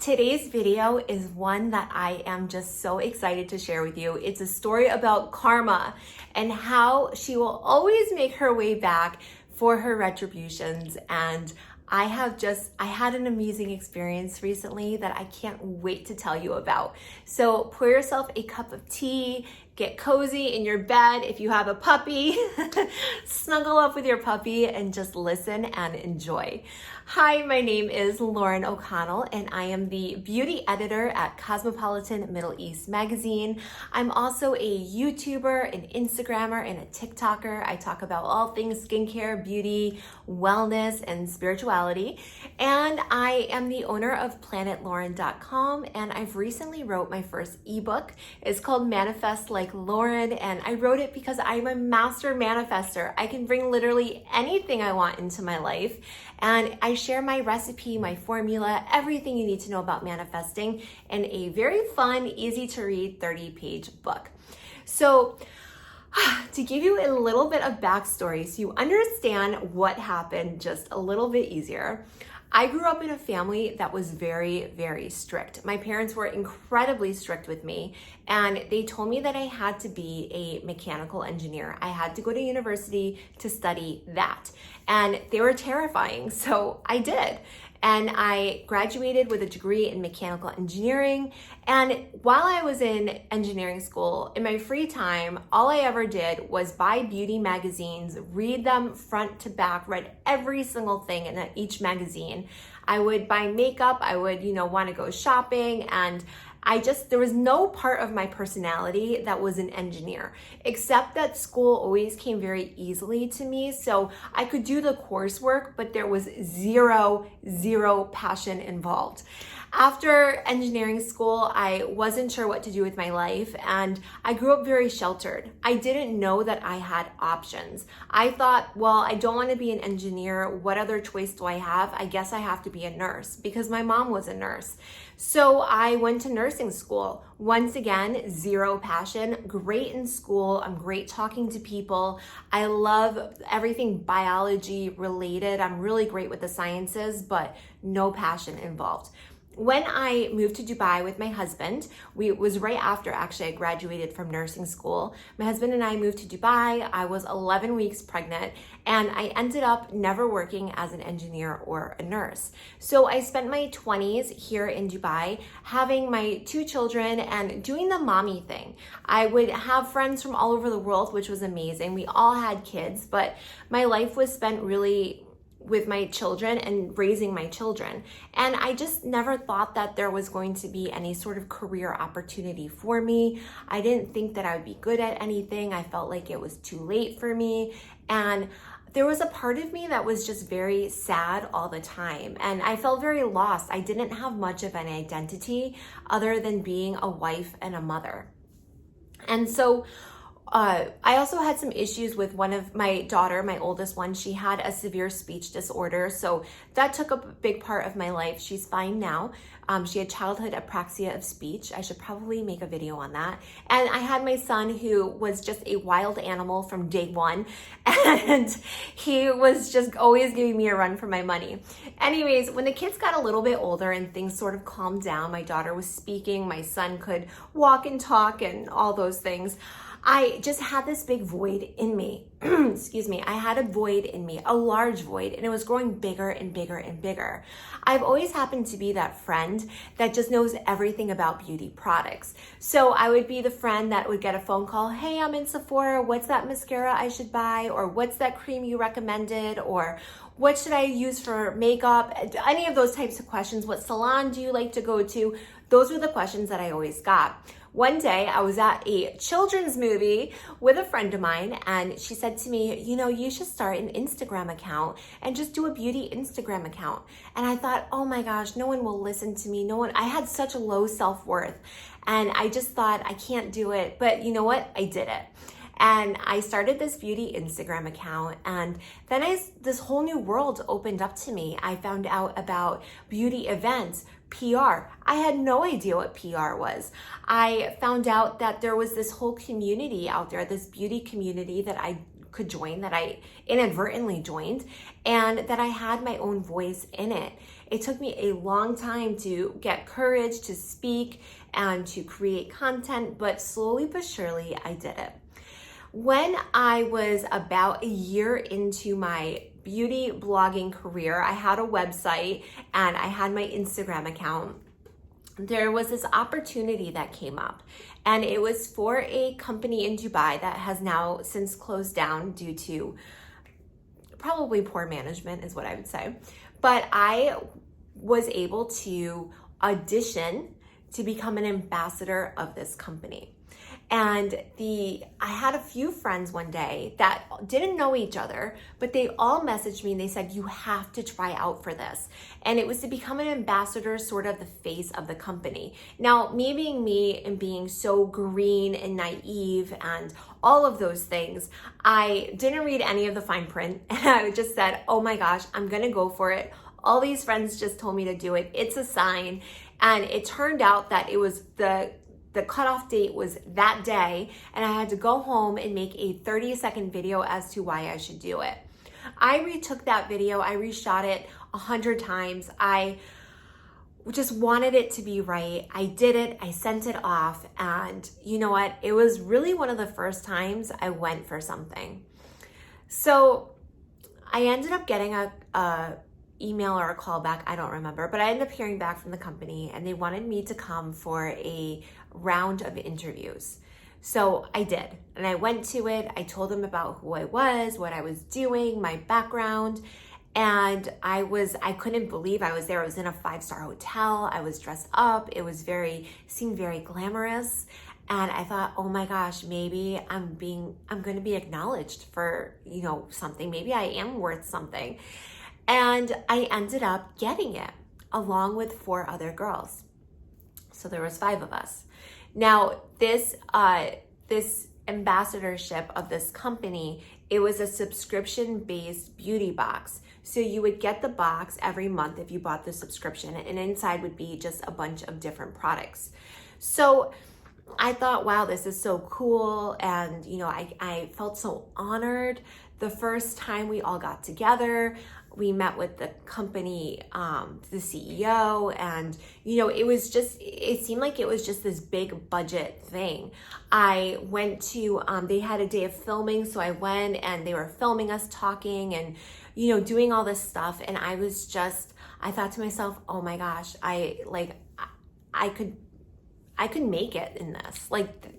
Today's video is one that I am just so excited to share with you. It's a story about karma and how she will always make her way back for her retributions. And I had an amazing experience recently that I can't wait to tell you about. So pour yourself a cup of tea, get cozy in your bed. If you have a puppy, snuggle up with your puppy and just listen and enjoy. Hi, my name is Lauren O'Connell and I am the beauty editor at Cosmopolitan Middle East magazine. I'm also a YouTuber, an Instagrammer, and a TikToker. I talk about all things skincare, beauty, wellness, and spirituality. And I am the owner of PlanetLauren.com, and I've recently wrote my first ebook. It's called Manifest Like Lauren, and I wrote it because I'm a master manifester. I can bring literally anything I want into my life, and I share my recipe, my formula, everything you need to know about manifesting in a very fun, easy to read 30-page book. So to give you a little bit of backstory so you understand what happened just a little bit easier, I grew up in a family that was very, very strict. My parents were incredibly strict with me, and they told me that I had to be a mechanical engineer. I had to go to university to study that. And they were terrifying, so I did. And I graduated with a degree in mechanical engineering. And while I was in engineering school, in my free time, all I ever did was buy beauty magazines, read them front to back, read every single thing in each magazine. I would buy makeup, I would, want to go shopping, and there was no part of my personality that was an engineer, except that school always came very easily to me. So I could do the coursework, but there was zero passion involved. After engineering school, I wasn't sure what to do with my life, and I grew up very sheltered. I didn't know that I had options. I thought, well, I don't want to be an engineer. What other choice do I have? I guess I have to be a nurse because my mom was a nurse. So I went to nursing school. Once again, zero passion, great in school. I'm great talking to people. I love everything biology related. I'm really great with the sciences, but no passion involved. When I moved to Dubai with my husband, it was right after actually I graduated from nursing school. My husband and I moved to Dubai. I was 11 weeks pregnant, and I ended up never working as an engineer or a nurse. So I spent my 20s here in Dubai having my 2 children and doing the mommy thing. I would have friends from all over the world, which was amazing. We all had kids, but my life was spent really with my children and raising my children. And I just never thought that there was going to be any sort of career opportunity for me. I didn't think that I would be good at anything. I felt like it was too late for me. And there was a part of me that was just very sad all the time. And I felt very lost. I didn't have much of an identity other than being a wife and a mother. And so I also had some issues with one of my daughter, my oldest one. She had a severe speech disorder. So that took up a big part of my life. She's fine now. She had childhood apraxia of speech. I should probably make a video on that. And I had my son who was just a wild animal from day one. And he was just always giving me a run for my money. Anyways, when the kids got a little bit older and things sort of calmed down, my daughter was speaking, my son could walk and talk and all those things, I just had this big void in me. Excuse me. I had a void in me, a large void, and it was growing bigger and bigger and bigger. I've always happened to be that friend that just knows everything about beauty products. So I would be the friend that would get a phone call. Hey, I'm in Sephora. What's that mascara I should buy? Or what's that cream you recommended? Or what should I use for makeup? Any of those types of questions. What salon do you like to go to? Those were the questions that I always got. One day I was at a children's movie with a friend of mine, and she said to me, you should start an Instagram account and just do a beauty Instagram account. And I thought, oh my gosh, no one will listen to me. I had such a low self-worth, and I just thought I can't do it. But you know what? I did it. And I started this beauty Instagram account, and then this whole new world opened up to me. I found out about beauty events, PR. I had no idea what PR was. I found out that there was this whole community out there, this beauty community that I could join, that I inadvertently joined, and that I had my own voice in it. It took me a long time to get courage to speak and to create content, but slowly but surely I did it. When I was about a year into my beauty blogging career, I had a website and I had my Instagram account. There was this opportunity that came up, and it was for a company in Dubai that has now since closed down due to probably poor management is what I would say. But I was able to audition to become an ambassador of this company. And I had a few friends one day that didn't know each other, but they all messaged me and they said, you have to try out for this. And it was to become an ambassador, sort of the face of the company. Now, me being me and being so green and naive and all of those things, I didn't read any of the fine print. And I just said, oh my gosh, I'm gonna go for it. All these friends just told me to do it. It's a sign. And it turned out that it was the cutoff date was that day, and I had to go home and make a 30-second video as to why I should do it. I retook that video, I reshot it 100 times. I just wanted it to be right. I did it, I sent it off, and you know what? It was really one of the first times I went for something. So I ended up getting a email or a call back, I don't remember, but I ended up hearing back from the company and they wanted me to come for a round of interviews. So I did, and I went to it. I told them about who I was, what I was doing, my background, and I couldn't believe I was there. I was in a 5-star hotel. I was dressed up. It was seemed very glamorous. And I thought, oh my gosh, maybe I'm going to be acknowledged for, something. Maybe I am worth something. And I ended up getting it along with 4 other girls. So there was 5 of us. Now, this ambassadorship of this company, it was a subscription-based beauty box. So you would get the box every month if you bought the subscription, and inside would be just a bunch of different products. So I thought, wow, this is so cool. And, I felt so honored. The first time we all got together, we met with the company, the CEO, and, it seemed like it was just this big budget thing. I went to, they had a day of filming, so I went and they were filming us talking and, doing all this stuff. And I thought to myself, oh my gosh, I could make it in this.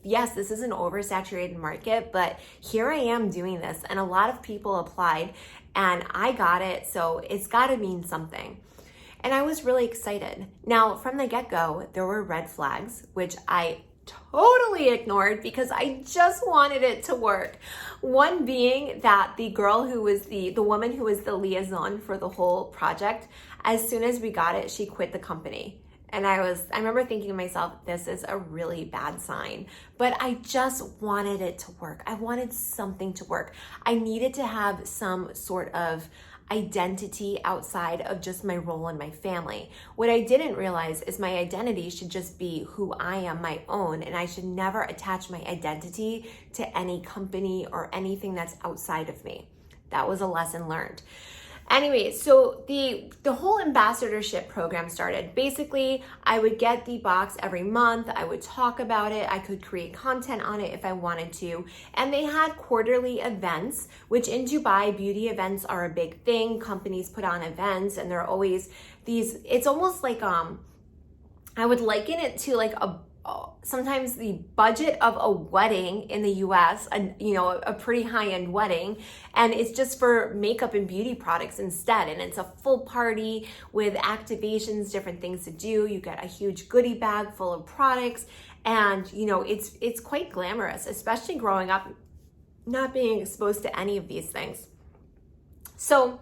Yes, this is an oversaturated market, but here I am doing this, and a lot of people applied and I got it, so it's gotta mean something. And I was really excited. Now, from the get-go, there were red flags, which I totally ignored because I just wanted it to work. One being that the girl who was the woman who was the liaison for the whole project, as soon as we got it, she quit the company. And I remember thinking to myself, this is a really bad sign, but I just wanted it to work. I wanted something to work. I needed to have some sort of identity outside of just my role in my family. What I didn't realize is my identity should just be who I am, my own, and I should never attach my identity to any company or anything that's outside of me. That was a lesson learned. Anyway, so the whole ambassadorship program started. Basically, I would get the box every month. I would talk about it. I could create content on it if I wanted to. And they had quarterly events, which in Dubai, beauty events are a big thing. Companies put on events, and they're always it's almost like, I would liken it to sometimes the budget of a wedding in the US, a pretty high-end wedding, and it's just for makeup and beauty products instead. And it's a full party with activations, different things to do. You get a huge goodie bag full of products, and it's quite glamorous, especially growing up not being exposed to any of these things. So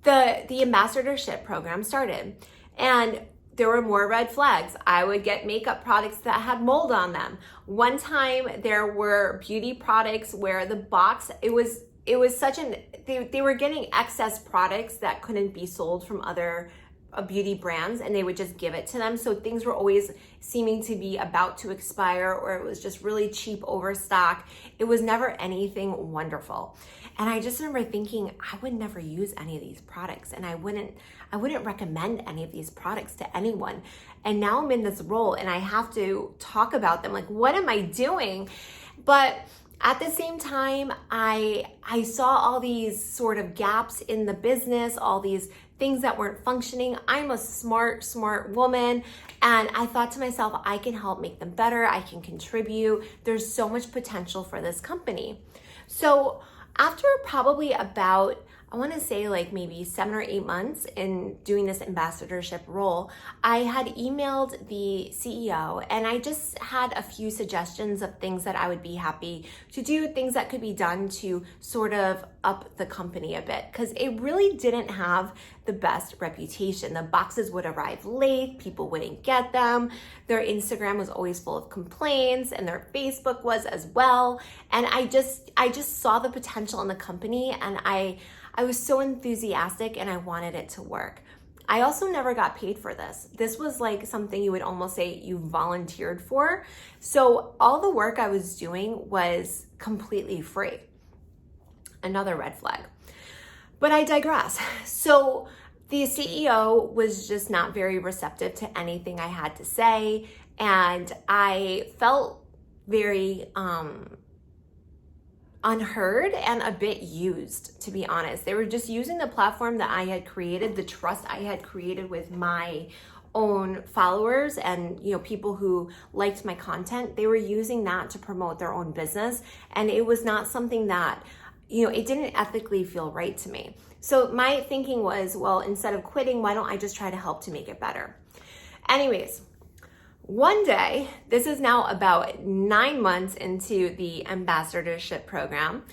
the ambassadorship program started, and there were more red flags. I would get makeup products that had mold on them. One time there were beauty products where the box, they were getting excess products that couldn't be sold from other beauty brands and they would just give it to them. So things were always seeming to be about to expire, or it was just really cheap overstock. It was never anything wonderful. And I just remember thinking, I would never use any of these products, and I wouldn't recommend any of these products to anyone. And now I'm in this role and I have to talk about them. Like, what am I doing? But at the same time, I saw all these sort of gaps in the business, all these things that weren't functioning. I'm a smart woman. And I thought to myself, I can help make them better. I can contribute. There's so much potential for this company. So after probably about, I want to say like maybe 7 or 8 months in doing this ambassadorship role, I had emailed the CEO and I just had a few suggestions of things that I would be happy to do, things that could be done to sort of up the company a bit, because it really didn't have the best reputation. The boxes would arrive late, people wouldn't get them, their Instagram was always full of complaints, and their Facebook was as well. And I just saw the potential in the company, and I was so enthusiastic and I wanted it to work. I also never got paid for this. This was like something you would almost say you volunteered for. So all the work I was doing was completely free. Another red flag. But I digress. So the CEO was just not very receptive to anything I had to say. And I felt very unheard and a bit used, to be honest. They were just using the platform that I had created, the trust I had created with my own followers and people who liked my content. They were using that to promote their own business, and it was not something that it didn't ethically feel right to me. So my thinking was, well, instead of quitting, why don't I just try to help to make it better? Anyways, one day, this is now about 9 months into the ambassadorship program,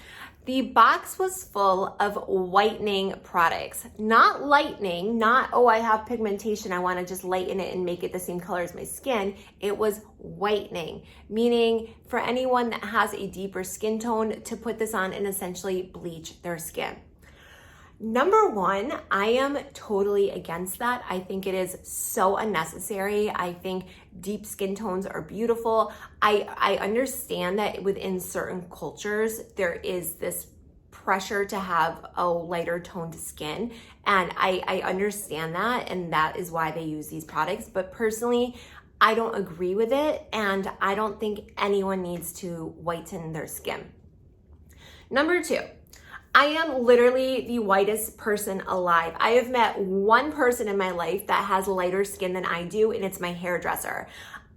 the box was full of whitening products. Not lightening, not, oh, I have pigmentation, I want to just lighten it and make it the same color as my skin. It was whitening, meaning for anyone that has a deeper skin tone to put this on and essentially bleach their skin. Number one, I am totally against that. I think it is so unnecessary. I think deep skin tones are beautiful. I understand that within certain cultures, there is this pressure to have a lighter toned skin. And I understand that. And that is why they use these products. But personally, I don't agree with it. And I don't think anyone needs to whiten their skin. Number two, I am literally the whitest person alive. I have met one person in my life that has lighter skin than I do, and it's my hairdresser.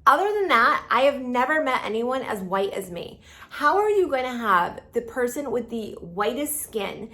Other than that, I have never met anyone as white as me. How are you going to have the person with the whitest skin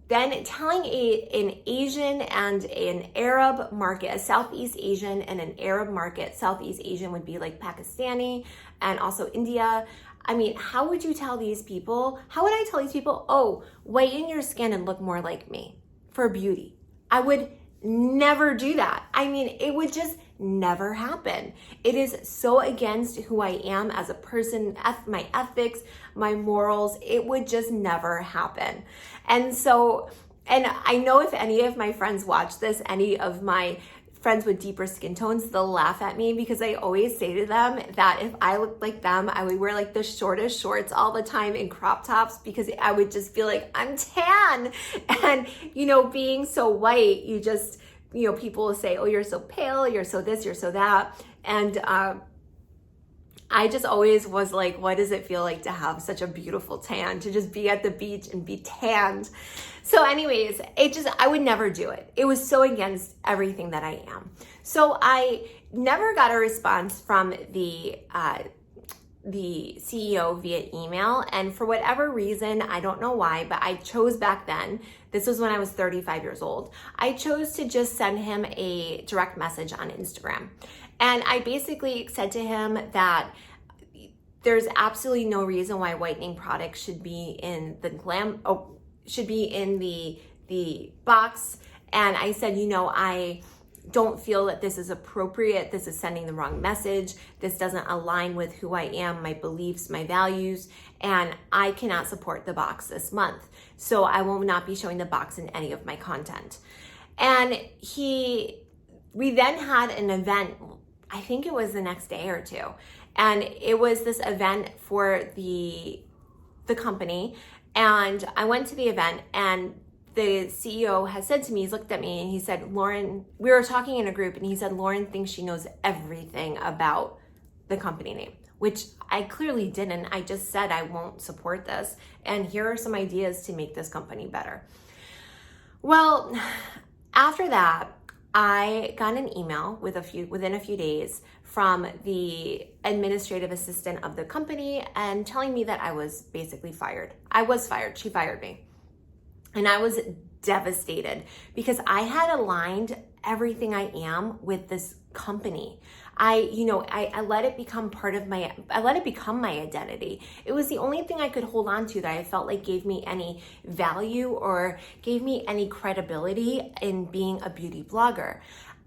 then telling an Asian and an Arab market, a Southeast Asian and an Arab market? Southeast Asian would be like Pakistani and also India. I mean, how would you tell these people, how would I tell these people, oh, whiten your skin and look more like me for beauty? I would never do that. I mean, it would just never happen. It is so against who I am as a person, my ethics, my morals. It would just never happen. And so, and I know if any of my friends watch this, any of my friends with deeper skin tones, they'll laugh at me because I always say to them that if I looked like them, I would wear like the shortest shorts all the time in crop tops because I would just feel like I'm tan. And, being so white, you just, people will say, oh, you're so pale, you're so this, you're so that. And I just always was like, what does it feel like to have such a beautiful tan, to just be at the beach and be tanned? So anyways, I would never do it. It was so against everything that I am. So I never got a response from the CEO via email. And for whatever reason, I don't know why, but I chose back then, this was when I was 35 years old, I chose to just send him a direct message on Instagram. And I basically said to him that there's absolutely no reason why whitening products should be in the the box. And I said, I don't feel that this is appropriate. This is sending the wrong message. This doesn't align with who I am, my beliefs, my values, and I cannot support the box this month. So I will not be showing the box in any of my content. And he we then had an event, I think it was the next day or two. And it was this event for the company. And I went to the event, and the CEO has said to me, he's looked at me and he said, Lauren, we were talking in a group, and he said, Lauren thinks she knows everything about the company name, which I clearly didn't. I just said I won't support this. And here are some ideas to make this company better. Well, after that, I got an email within a few days from the administrative assistant of the company and telling me that I was basically fired. I was fired. She fired me. And I was devastated because I had aligned everything I am with this company. I let it become I let it become my identity. It was the only thing I could hold on to that I felt like gave me any value or gave me any credibility in being a beauty blogger.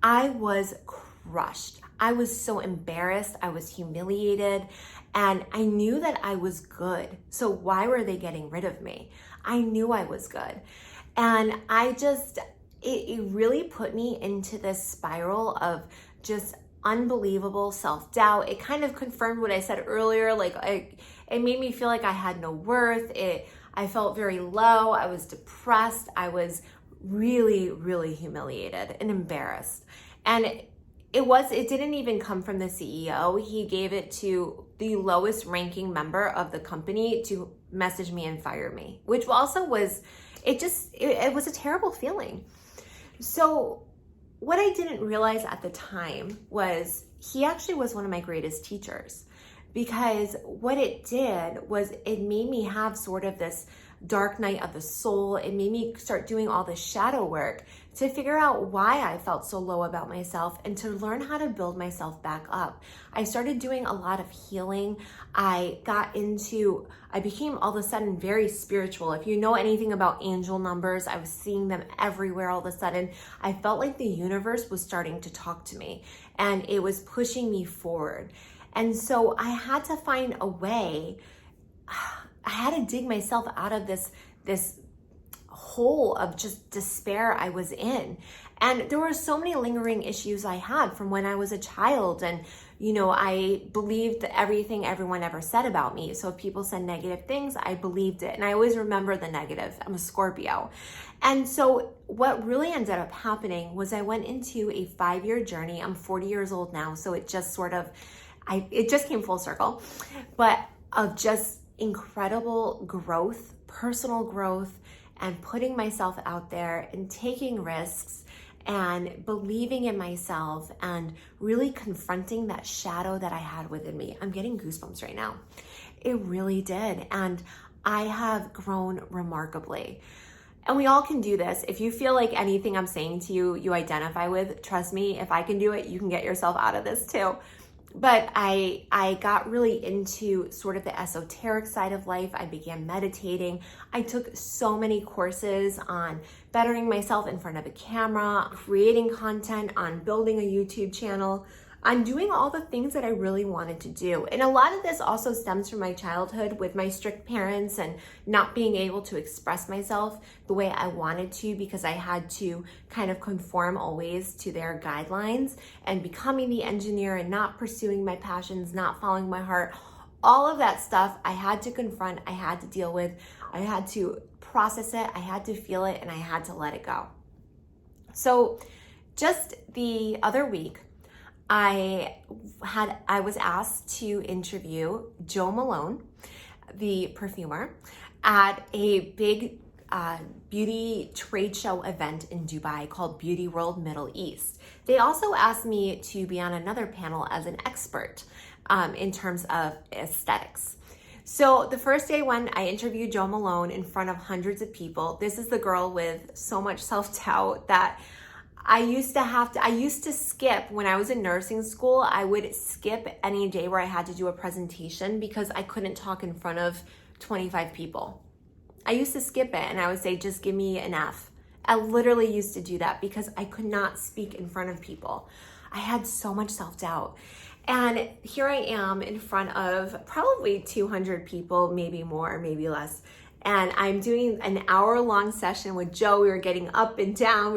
I was crushed. I was so embarrassed. I was humiliated, and I knew that I was good. So why were they getting rid of me? I knew I was good. And it really put me into this spiral of just unbelievable self-doubt. It kind of confirmed what I said earlier. It made me feel like I had no worth. I felt very low. I was depressed. I was really, really humiliated and embarrassed. And it didn't even come from the CEO. He gave it to the lowest ranking member of the company to message me and fire me, which also was, it was a terrible feeling. So what I didn't realize at the time was he actually was one of my greatest teachers, because what it did was it made me have sort of this dark night of the soul. It made me start doing all this shadow work to figure out why I felt so low about myself and to learn how to build myself back up. I started doing a lot of healing. I became all of a sudden very spiritual. If you know anything about angel numbers, I was seeing them everywhere all of a sudden. I felt like the universe was starting to talk to me and it was pushing me forward. And so I had to find a way. I had to dig myself out of this hole of just despair I was in. And there were so many lingering issues I had from when I was a child. And, I believed everything everyone ever said about me. So if people said negative things, I believed it. And I always remember the negative. I'm a Scorpio. And so what really ended up happening was I went into a 5-year journey. I'm 40 years old now. So it just it just came full circle, but of just incredible growth, personal growth, and putting myself out there and taking risks and believing in myself and really confronting that shadow that I had within me. I'm getting goosebumps right now. It really did. And I have grown remarkably. And we all can do this. If you feel like anything I'm saying to you, you identify with, trust me, if I can do it, you can get yourself out of this too. But I got really into sort of the esoteric side of life. I began meditating. I took so many courses on bettering myself in front of a camera, creating content, on building a YouTube channel, on doing all the things that I really wanted to do. And a lot of this also stems from my childhood with my strict parents and not being able to express myself the way I wanted to because I had to kind of conform always to their guidelines, and becoming the engineer and not pursuing my passions, not following my heart. All of that stuff I had to confront, I had to deal with, I had to process it, I had to feel it, and I had to let it go. So just the other week, I was asked to interview Jo Malone, the perfumer, at a big beauty trade show event in Dubai called Beauty World Middle East. They also asked me to be on another panel as an expert in terms of aesthetics. So the first day when I interviewed Jo Malone in front of hundreds of people, this is the girl with so much self-doubt that I used to skip when I was in nursing school. I would skip any day where I had to do a presentation because I couldn't talk in front of 25 people. I used to skip it and I would say, just give me an F. I literally used to do that because I could not speak in front of people. I had so much self-doubt. And here I am in front of probably 200 people, maybe more, maybe less. and I'm doing an hour-long session with Joe. We were getting up and down.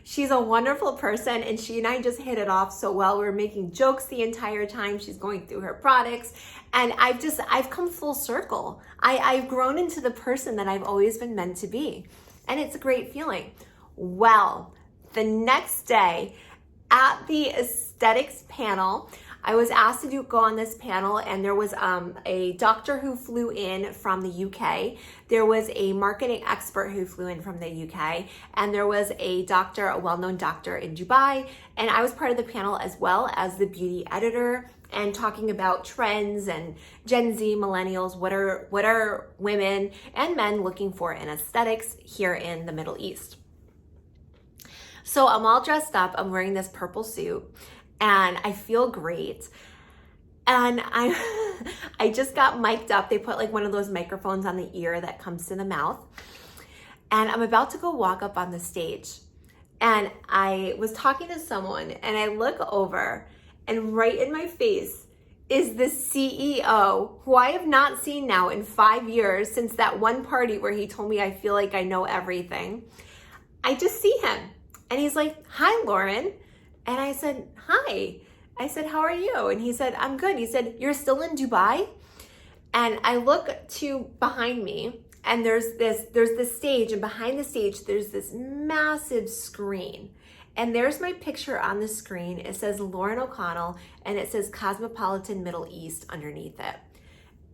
She's a wonderful person, and she and I just hit it off so well. We were making jokes the entire time. She's going through her products, and I've come full circle. I've grown into the person that I've always been meant to be, and it's a great feeling. Well, the next day at the aesthetics panel, I was asked to go on this panel, and there was a doctor who flew in from the UK. There was a marketing expert who flew in from the UK, and there was a doctor, a well-known doctor in Dubai, and I was part of the panel as well as the beauty editor, and talking about trends and Gen Z, millennials, what are women and men looking for in aesthetics here in the Middle East. So I'm all dressed up, I'm wearing this purple suit, and I feel great. And I just got mic'd up. They put like one of those microphones on the ear that comes to the mouth. And I'm about to go walk up on the stage. And I was talking to someone, and I look over, and right in my face is the CEO, who I have not seen now in 5 years, since that one party where he told me I feel like I know everything. I just see him. And he's like, "Hi, Lauren." And I said, "Hi." I said, "How are you?" And he said, "I'm good." He said, "You're still in Dubai?" And I look to behind me, and there's this stage, and behind the stage, there's this massive screen. And there's my picture on the screen. It says Lauren O'Connell, and it says Cosmopolitan Middle East underneath it.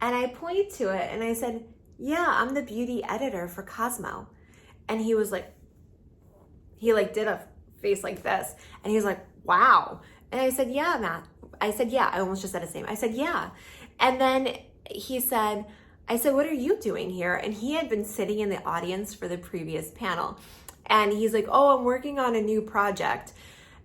And I pointed to it, and I said, "Yeah, I'm the beauty editor for Cosmo." And he was like, he like did a face like this, and he's like, "Wow." And I said, "Yeah, Matt." I said, "Yeah." I almost just said his name. I said, "Yeah." And then he said, I said, "What are you doing here?" And he had been sitting in the audience for the previous panel. And he's like, "Oh, I'm working on a new project."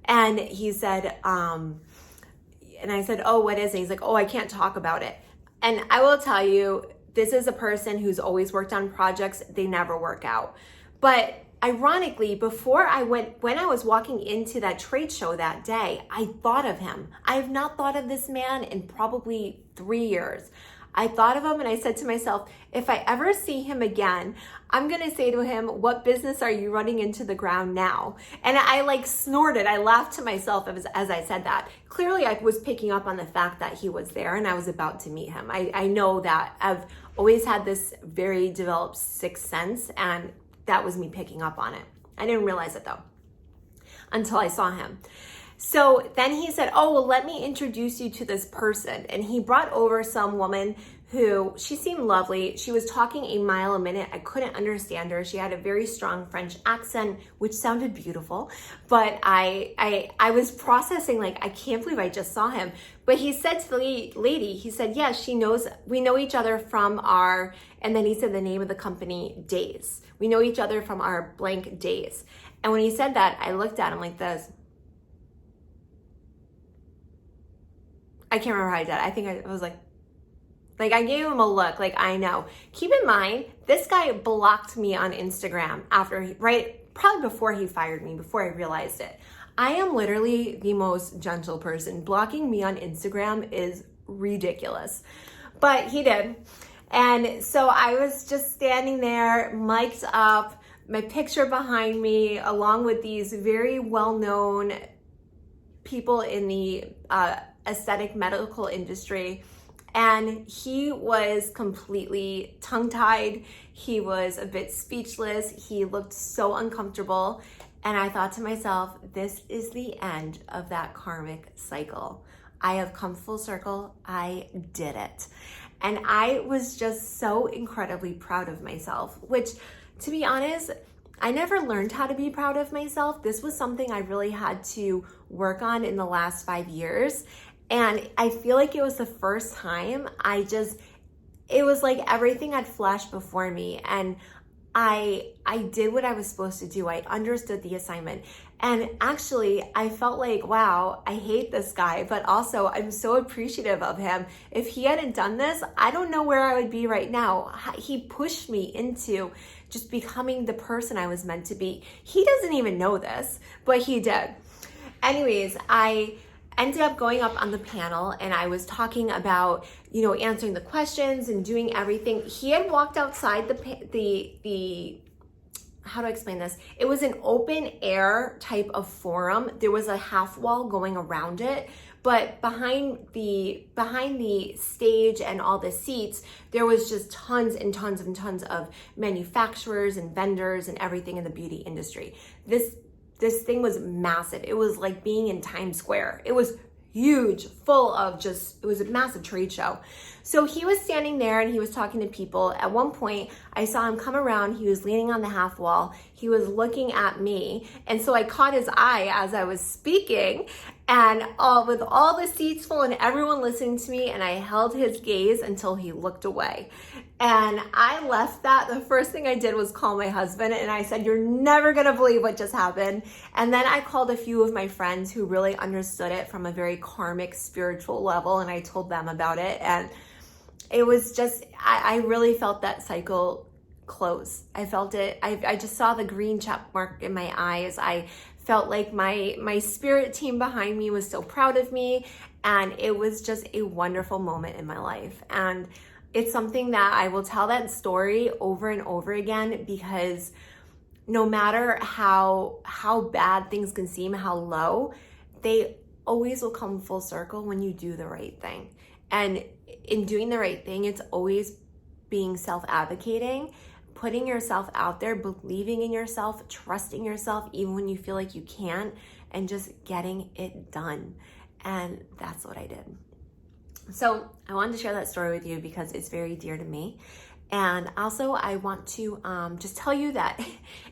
And he said, and I said, "Oh, what is it?" He's like, "Oh, I can't talk about it." And I will tell you, this is a person who's always worked on projects. They never work out. But ironically, when I was walking into that trade show that day, I thought of him. I have not thought of this man in probably 3 years. I thought of him, and I said to myself, if I ever see him again, I'm going to say to him, "What business are you running into the ground now?" And I like snorted. I laughed to myself as I said that. Clearly, I was picking up on the fact that he was there and I was about to meet him. I know that I've always had this very developed sixth sense, and that was me picking up on it. I didn't realize it though until I saw him. So then he said, "Oh, well, let me introduce you to this person." And he brought over some woman who, she seemed lovely. She was talking a mile a minute. I couldn't understand her. She had a very strong French accent, which sounded beautiful. But I was processing, like, I can't believe I just saw him. But he said to the lady, he said, "Yeah, we know each other from our," and then he said the name of the company, "Days. We know each other from our blank days." And when he said that, I looked at him like this. I can't remember how I did. I think I was like I gave him a look, like, I know. Keep in mind, this guy blocked me on Instagram probably before he fired me, before I realized it. I am literally the most gentle person. Blocking me on Instagram is ridiculous, but he did. And so I was just standing there, mic'd up, my picture behind me, along with these very well-known people in the aesthetic medical industry. And he was completely tongue-tied. He was a bit speechless. He looked so uncomfortable. And I thought to myself, this is the end of that karmic cycle. I have come full circle. I did it. And I was just so incredibly proud of myself, which, to be honest, I never learned how to be proud of myself. This was something I really had to work on in the last 5 years. And I feel like it was the first time it was like everything had flashed before me, and I did what I was supposed to do. I understood the assignment. And actually, I felt like, wow, I hate this guy, but also I'm so appreciative of him. If he hadn't done this, I don't know where I would be right now. He pushed me into just becoming the person I was meant to be. He doesn't even know this, but he did. Anyways, I ended up going up on the panel and I was talking about, you know, answering the questions and doing everything. He had walked outside the how do I explain this? It was an open air type of forum. There was a half wall going around it, but behind the stage and all the seats, there was just tons and tons and tons of manufacturers and vendors and everything in the beauty industry. This thing was massive. It was like being in Times Square. It was huge, full of it was a massive trade show. So he was standing there and he was talking to people. At one point, I saw him come around. He was leaning on the half wall. He was looking at me. And so I caught his eye as I was speaking, and with all the seats full and everyone listening to me, and I held his gaze until he looked away. And I left that. The first thing I did was call my husband and I said, "You're never gonna believe what just happened." And then I called a few of my friends who really understood it from a very karmic spiritual level, and I told them about it. And it was just, I really felt that cycle close. I felt it. I just saw the green check mark in my eyes. I felt like my spirit team behind me was so proud of me. And it was just a wonderful moment in my life. And it's something that I will tell that story over and over again, because no matter how bad things can seem, how low, they always will come full circle when you do the right thing. And in doing the right thing, it's always being self-advocating, putting yourself out there, believing in yourself, trusting yourself even when you feel like you can't, and just getting it done. And that's what I did. So I wanted to share that story with you because it's very dear to me. And also I want to just tell you that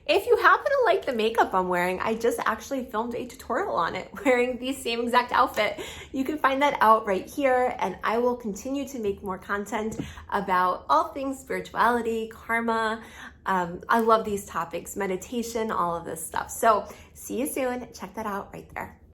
if you happen to like the makeup I'm wearing, I just actually filmed a tutorial on it wearing the same exact outfit. You can find that out right here, and I will continue to make more content about all things spirituality, karma. I love these topics, meditation, all of this stuff. So see you soon. Check that out right there.